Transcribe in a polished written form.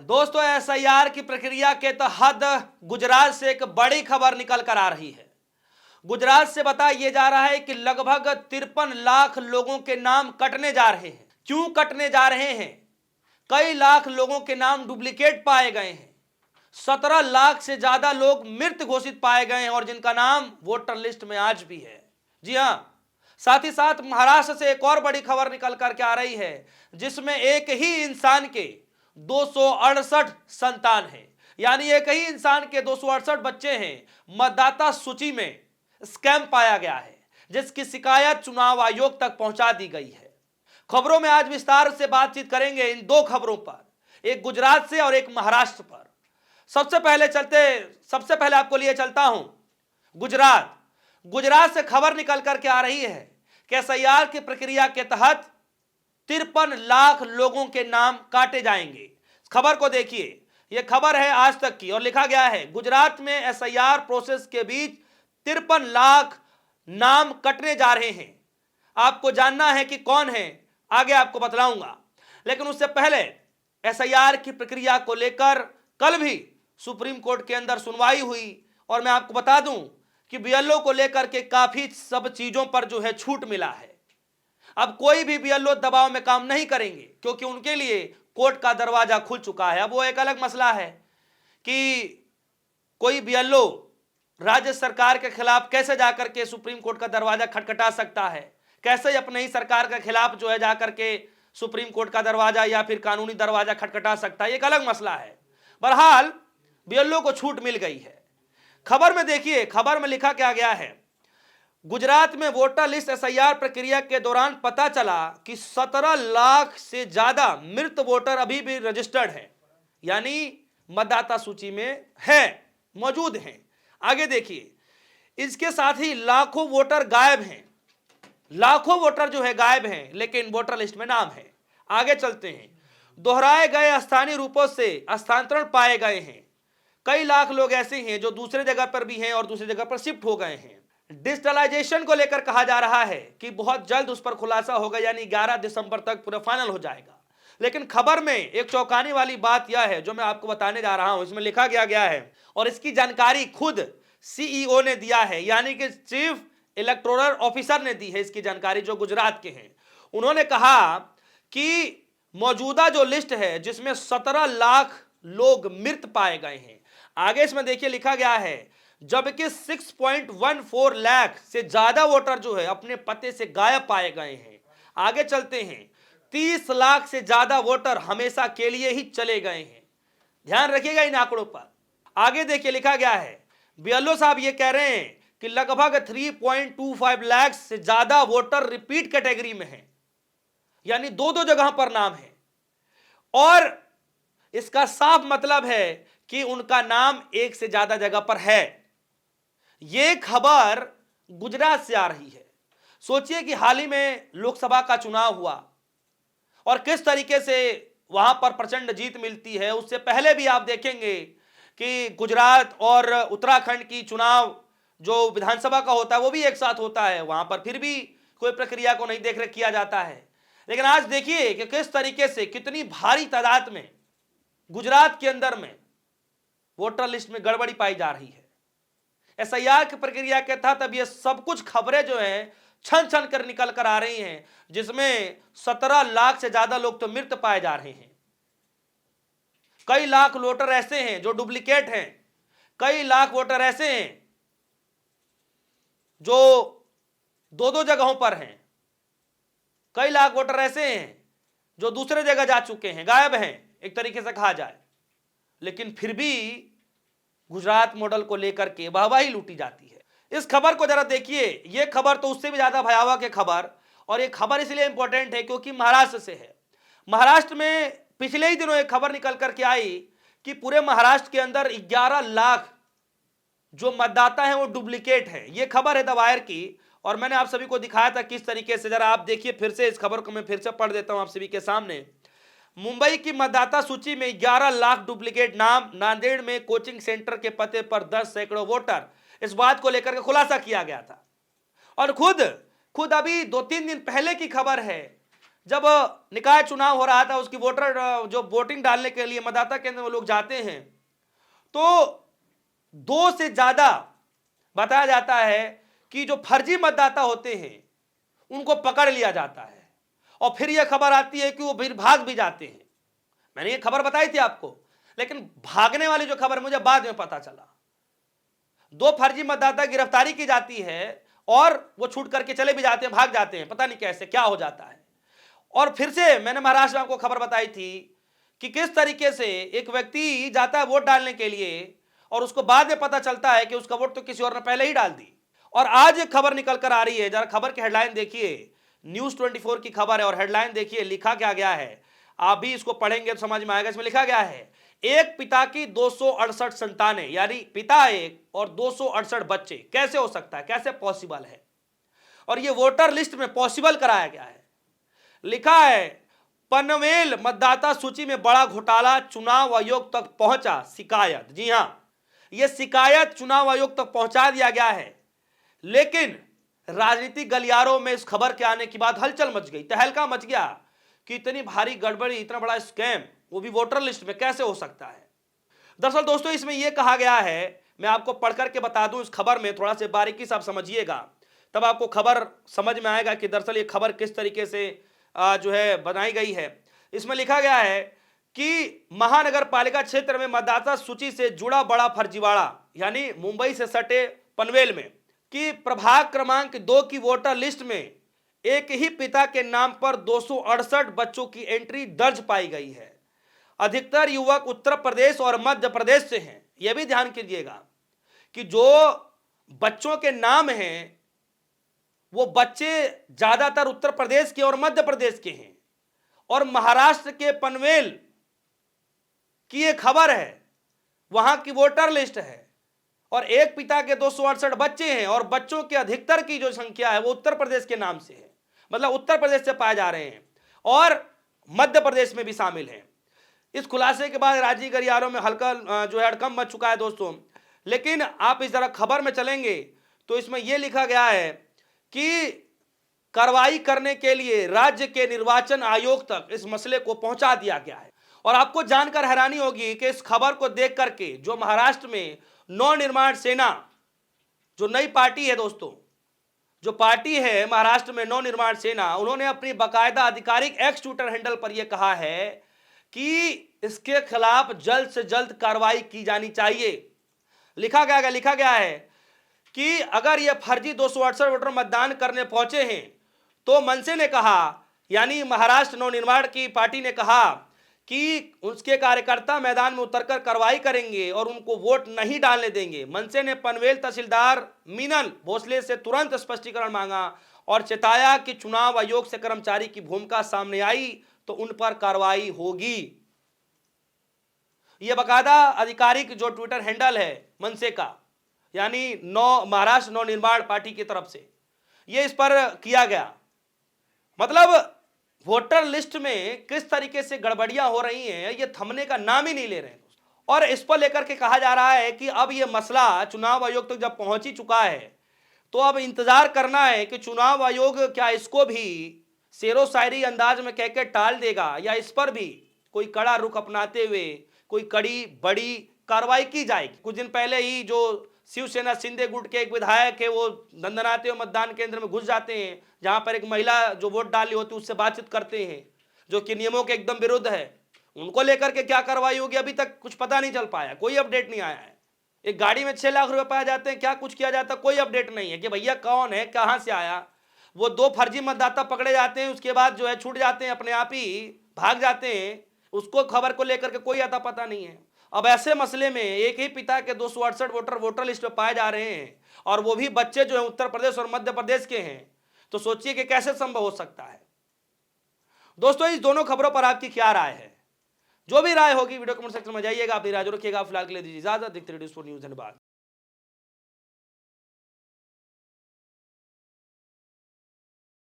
दोस्तों, एसआईआर की प्रक्रिया के तहत गुजरात से एक बड़ी खबर निकल कर आ रही है। गुजरात से बताया जा रहा है कि लगभग 53 लाख लोगों के नाम कटने जा रहे हैं। क्यों कटने जा रहे हैं? कई लाख लोगों के नाम डुप्लीकेट पाए गए हैं। 17 लाख से ज्यादा लोग मृत घोषित पाए गए हैं और जिनका नाम वोटर लिस्ट में आज भी है। जी हां, साथ ही साथ महाराष्ट्र से एक और बड़ी खबर निकल करके आ रही है, जिसमें एक ही इंसान के 268 संतान हैं। यानी एक ही इंसान के 268 बच्चे हैं। मतदाता सूची में स्कैम पाया गया है, जिसकी शिकायत चुनाव आयोग तक पहुंचा दी गई है। खबरों में आज विस्तार से बातचीत करेंगे इन दो खबरों पर, एक गुजरात से और एक महाराष्ट्र पर। सबसे पहले आपको लिए चलता हूं गुजरात से खबर निकल करके आ रही है कि एसआईआर की प्रक्रिया के तहत 53 लाख लोगों के नाम काटे जाएंगे। खबर को देखिए, यह खबर है आज तक की और लिखा गया है गुजरात में एसआईआर प्रोसेस के बीच 53 लाख नाम कटने जा रहे हैं। आपको जानना है कि कौन है, आगे आपको बतलाऊंगा। लेकिन उससे पहले एसआईआर की प्रक्रिया को लेकर कल भी सुप्रीम कोर्ट के अंदर सुनवाई हुई और मैं आपको बता दूं कि बीएलओ को लेकर के काफी सब चीजों पर जो है छूट मिला है। अब कोई भी बीएलओ दबाव में काम नहीं करेंगे, क्योंकि उनके लिए कोर्ट का दरवाजा खुल चुका है। अब वो एक अलग मसला है कि कोई बीएलओ राज्य सरकार के खिलाफ कैसे जाकर के सुप्रीम कोर्ट का दरवाजा खटखटा सकता है, कैसे अपने ही सरकार के खिलाफ जो है जाकर के सुप्रीम कोर्ट का दरवाजा या फिर कानूनी दरवाजा खटखटा सकता है, एक अलग मसला है। बहरहाल बीएलओ को छूट मिल गई है। खबर में देखिए, खबर में लिखा क्या गया है, गुजरात में वोटर लिस्ट एसआईआर प्रक्रिया के दौरान पता चला कि 17 लाख से ज्यादा मृत वोटर अभी भी रजिस्टर्ड हैं, यानी मतदाता सूची में है, मौजूद हैं। आगे देखिए, इसके साथ ही लाखों वोटर गायब हैं। लाखों वोटर जो है गायब हैं, लेकिन वोटर लिस्ट में नाम है। आगे चलते हैं, दोहराए गए स्थानीय रूपों से हस्तांतरण पाए गए हैं। कई लाख लोग ऐसे हैं जो दूसरे जगह पर भी हैं और दूसरी जगह पर शिफ्ट हो गए हैं। डिजिटलाइजेशन को लेकर कहा जा रहा है कि बहुत जल्द उस पर खुलासा होगा, यानी 11 दिसंबर तक पूरा फाइनल हो जाएगा। लेकिन खबर में एक चौंकाने वाली बात यह है जो मैं आपको बताने जा रहा हूं। इसमें लिखा गया है और इसकी जानकारी खुद सीईओ ने दिया है, यानी कि चीफ इलेक्टोरल ऑफिसर ने दी है इसकी जानकारी, जो गुजरात के हैं। उन्होंने कहा कि मौजूदा जो लिस्ट है जिसमें 17 लाख लोग मृत पाए गए हैं। आगे इसमें देखिए लिखा गया है, जबकि 6.14 लाख से ज्यादा वोटर जो है अपने पते से गायब पाए गए हैं। आगे चलते हैं, 30 लाख से ज्यादा वोटर हमेशा के लिए ही चले गए हैं। ध्यान रखिएगा इन आंकड़ों पर। आगे देखिए लिखा गया है, बीएलओ साहब ये कह रहे हैं कि लगभग 3.25 लाख से ज्यादा वोटर रिपीट कैटेगरी में हैं, यानी दो जगह पर नाम है। और इसका साफ मतलब है कि उनका नाम एक से ज्यादा जगह पर है। यह खबर गुजरात से आ रही है। सोचिए कि हाल ही में लोकसभा का चुनाव हुआ और किस तरीके से वहां पर प्रचंड जीत मिलती है। उससे पहले भी आप देखेंगे कि गुजरात और उत्तराखंड की चुनाव जो विधानसभा का होता है वो भी एक साथ होता है, वहां पर फिर भी कोई प्रक्रिया को नहीं देख रेख किया जाता है। लेकिन आज देखिए कि किस तरीके से कितनी भारी तादाद में गुजरात के अंदर में वोटर लिस्ट में गड़बड़ी पाई जा रही है। एसआईआर की प्रक्रिया के तहत अब ये सब कुछ खबरें जो हैं छन छन कर निकल कर आ रही हैं, जिसमें 17 लाख से ज्यादा लोग तो मृत पाए जा रहे हैं। कई लाख वोटर ऐसे हैं जो डुप्लीकेट हैं, कई लाख वोटर ऐसे हैं जो दो जगहों पर हैं, कई लाख वोटर ऐसे हैं जो दूसरे जगह जा चुके हैं, गायब हैं एक तरीके से कहा जाए। लेकिन फिर भी गुजरात मॉडल को लेकर के वाहवाही लूटी जाती है। इस खबर को जरा देखिए, यह खबर तो उससे भी ज्यादा भयावह है खबर, और यह खबर इसलिए इंपॉर्टेंट है क्योंकि महाराष्ट्र से है। महाराष्ट्र में पिछले ही दिनों एक खबर निकल करके आई कि पूरे महाराष्ट्र के अंदर 11 लाख जो मतदाता हैं वो डुप्लीकेट हैं। यह खबर है द वायर की, और मैंने आप सभी को दिखाया था किस तरीके से। जरा आप देखिए फिर से इस खबर को मैं फिर से पढ़ देता हूं आप सभी के सामने। मुंबई की मतदाता सूची में 11 लाख डुप्लीकेट नाम, नांदेड़ में कोचिंग सेंटर के पते पर 10 सैकड़ों वोटर। इस बात को लेकर के खुलासा किया गया था। और खुद अभी 2-3 दिन पहले की खबर है जब निकाय चुनाव हो रहा था, उसकी वोटर जो वोटिंग डालने के लिए मतदाता केंद्र में लोग जाते हैं, तो 2 से ज्यादा बताया जाता है कि जो फर्जी मतदाता होते हैं उनको पकड़ लिया जाता है, और फिर यह खबर आती है कि वो फिर भाग भी जाते हैं। मैंने ये खबर बताई थी आपको, लेकिन भागने वाली जो खबर मुझे बाद में पता चला, 2 फर्जी मतदाता गिरफ्तारी की जाती है और वो छूट करके चले भी जाते हैं, भाग जाते हैं, पता नहीं कैसे क्या हो जाता है। और फिर से मैंने महाराष्ट्र में आपको खबर बताई थी कि किस तरीके से एक व्यक्ति जाता है वोट डालने के लिए और उसको बाद में पता चलता है कि उसका वोट तो किसी और ने पहले ही डाल दी। और आज एक खबर निकल कर आ रही है, जरा खबर की हेडलाइन देखिए, न्यूज 24 की खबर है, और हेडलाइन देखिए लिखा क्या गया है, आप भी इसको पढ़ेंगे तो समझ में आएगा। इसमें लिखा गया है, एक पिता की 268 संतानें, यानी पिता एक और 268 बच्चे, कैसे हो सकता है, कैसे पॉसिबल है? और ये वोटर लिस्ट में पॉसिबल कराया गया है। लिखा है, पनवेल मतदाता सूची में बड़ा घोटाला, चुनाव आयोग तक पहुंचा शिकायत। जी हां, यह शिकायत चुनाव आयोग तक पहुंचा दिया गया है, लेकिन राजनीतिक गलियारों में इस खबर के आने के बाद हलचल मच गई, तहलका मच गया कि इतनी भारी गड़बड़ी, इतना बड़ा स्कैम, वो भी वोटर लिस्ट में कैसे हो सकता है। दरअसल दोस्तों, इसमें यह कहा गया है, मैं आपको पढ़ करके बता दूं, इस खबर में थोड़ा सा बारीकी से आप समझिएगा, तब आपको खबर समझ में आएगा कि दरअसल ये खबर किस तरीके से जो है बनाई गई है। इसमें लिखा गया है कि महानगर पालिका क्षेत्र में मतदाता सूची से जुड़ा बड़ा फर्जीवाड़ा, यानी मुंबई से सटे पनवेल में कि प्रभाग क्रमांक 2 की वोटर लिस्ट में एक ही पिता के नाम पर 268 बच्चों की एंट्री दर्ज पाई गई है। अधिकतर युवक उत्तर प्रदेश और मध्य प्रदेश से हैं। यह भी ध्यान कीजिएगा कि जो बच्चों के नाम हैं वो बच्चे ज्यादातर उत्तर प्रदेश के और मध्य प्रदेश के हैं, और महाराष्ट्र के पनवेल की यह खबर है, वहां की वोटर लिस्ट है, और एक पिता के 268 बच्चे हैं, और बच्चों के अधिकतर की जो संख्या है वो उत्तर प्रदेश के नाम से है, मतलब उत्तर प्रदेश से पाए जा रहे हैं, और मध्य प्रदेश में भी शामिल हैं। इस खुलासे के बाद राजनीतिक गलियारों में हल्का जो है हड़कंप मच चुका है दोस्तों। लेकिन आप इस तरह खबर में चलेंगे तो इसमें यह लिखा गया है कि कार्रवाई करने के लिए राज्य के निर्वाचन आयोग तक इस मसले को पहुंचा दिया गया है। और आपको जानकर हैरानी होगी कि इस खबर को देख करके जो महाराष्ट्र में नवनिर्माण सेना, जो नई पार्टी है दोस्तों, जो पार्टी है महाराष्ट्र में नवनिर्माण सेना, उन्होंने अपनी बाकायदा आधिकारिक एक्स ट्विटर हैंडल पर यह कहा है कि इसके खिलाफ जल्द से जल्द कार्रवाई की जानी चाहिए। लिखा गया है कि अगर ये फर्जी 268 वोटर मतदान करने पहुंचे हैं तो मनसे ने कहा, यानी महाराष्ट्र नवनिर्माण की पार्टी ने कहा कि उसके कार्यकर्ता मैदान में उतरकर कार्रवाई करेंगे और उनको वोट नहीं डालने देंगे। मनसे ने पनवेल तहसीलदार मीनल भोसले से तुरंत स्पष्टीकरण मांगा और चेताया कि चुनाव आयोग से कर्मचारी की भूमिका सामने आई तो उन पर कार्रवाई होगी। यह बाकायदा आधिकारिक जो ट्विटर हैंडल है मनसे का, यानी महाराष्ट्र नवनिर्माण पार्टी की तरफ से यह इस पर किया गया। मतलब वोटर लिस्ट में किस तरीके से गड़बड़ियां हो रही हैं, ये थमने का नाम ही नहीं ले रहे हैं। और इस पर लेकर के कहा जा रहा है कि अब यह मसला चुनाव आयोग तक जब पहुंच ही चुका है तो अब इंतजार करना है कि चुनाव आयोग क्या इसको भी शेरो शायरी अंदाज में कहकर टाल देगा, या इस पर भी कोई कड़ा रुख अपनाते हुए कोई कड़ी बड़ी कार्रवाई की जाएगी। कुछ दिन पहले ही जो शिवसेना शिंदे गुट के एक विधायक है, वो दंदनाते हुए मतदान केंद्र में घुस जाते हैं, जहां पर एक महिला जो वोट डाली होती है उससे बातचीत करते हैं, जो कि नियमों के एकदम विरुद्ध है। उनको लेकर के क्या कार्रवाई होगी अभी तक कुछ पता नहीं चल पाया, कोई अपडेट नहीं आया है। एक गाड़ी में 6 लाख रुपए पाए जाते हैं, क्या कुछ किया जाता है, कोई अपडेट नहीं है कि भैया कौन है, कहां से आया। वो 2 फर्जी मतदाता पकड़े जाते हैं, उसके बाद जो है छूट जाते हैं, अपने आप ही भाग जाते हैं, उसको खबर को लेकर के कोई आता पता नहीं है। अब ऐसे मसले में एक ही पिता के 268 वोटर लिस्ट में पाए जा रहे हैं, और वो भी बच्चे जो है उत्तर प्रदेश और मध्य प्रदेश के हैं, तो सोचिए कि कैसे संभव हो सकता है। दोस्तों, इस दोनों खबरों पर आपकी क्या राय है? जो भी राय होगी वीडियो कमेंट सेक्शन में जाइएगा, अपनी राय रखिएगा। फिलहाल के लिए दीजिए इजाजत। देखते रहिए न्यूज़ धन्यवाद।